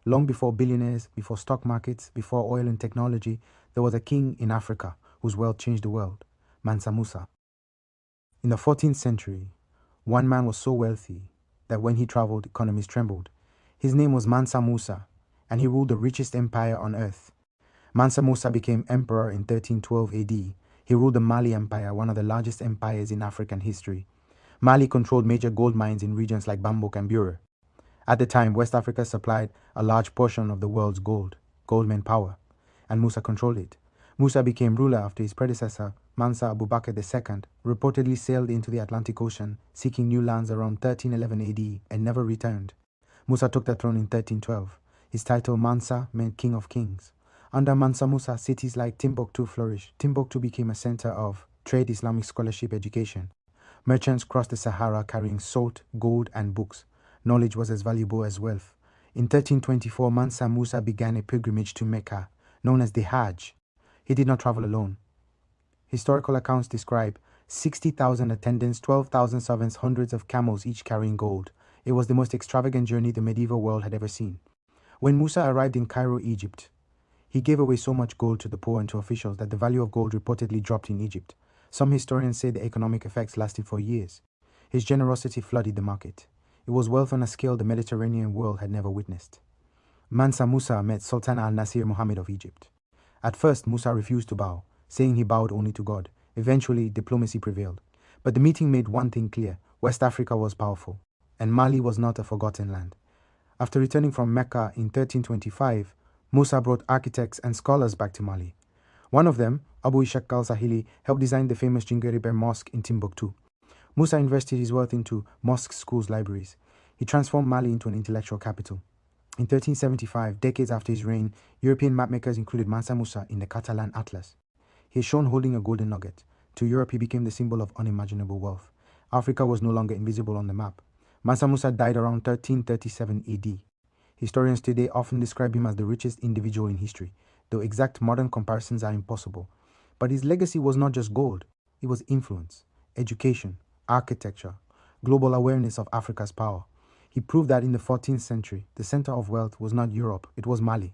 Long before billionaires, before stock markets, before oil and technology, there was a king in Africa whose wealth changed the world, Mansa Musa. In the 14th century, one man was so wealthy that when he traveled, economies trembled. His name was Mansa Musa, and he ruled the richest empire on earth. Mansa Musa became emperor in 1312 AD. He ruled the Mali Empire, one of the largest empires in African history. Mali controlled major gold mines in regions like Bambouk and Bure. At the time, West Africa supplied a large portion of the world's gold meant power, and Musa controlled it. Musa became ruler after his predecessor, Mansa Abubakar II, reportedly sailed into the Atlantic Ocean, seeking new lands around 1311 AD and never returned. Musa took the throne in 1312. His title, Mansa, meant King of Kings. Under Mansa Musa, cities like Timbuktu flourished. Timbuktu became a center of trade, Islamic scholarship, education. Merchants crossed the Sahara carrying salt, gold, and books. Knowledge was as valuable as wealth. In 1324, Mansa Musa began a pilgrimage to Mecca, known as the Hajj. He did not travel alone. Historical accounts describe 60,000 attendants, 12,000 servants, hundreds of camels, each carrying gold. It was the most extravagant journey the medieval world had ever seen. When Musa arrived in Cairo, Egypt, he gave away so much gold to the poor and to officials that the value of gold reportedly dropped in Egypt. Some historians say the economic effects lasted for years. His generosity flooded the market. It was wealth on a scale the Mediterranean world had never witnessed. Mansa Musa met Sultan al-Nasir Muhammad of Egypt. At first, Musa refused to bow, saying he bowed only to God. Eventually, diplomacy prevailed. But the meeting made one thing clear: West Africa was powerful, and Mali was not a forgotten land. After returning from Mecca in 1325, Musa brought architects and scholars back to Mali. One of them, Abu Ishaq al-Sahili, helped design the famous Djinguereber Mosque in Timbuktu. Musa invested his wealth into mosques, schools, libraries. He transformed Mali into an intellectual capital. In 1375, decades after his reign, European mapmakers included Mansa Musa in the Catalan Atlas. He is shown holding a golden nugget. To Europe, he became the symbol of unimaginable wealth. Africa was no longer invisible on the map. Mansa Musa died around 1337 AD. Historians today often describe him as the richest individual in history, though exact modern comparisons are impossible. But his legacy was not just gold. It was influence, education, architecture, global awareness of Africa's power. He proved that in the 14th century, the center of wealth was not Europe, it was Mali.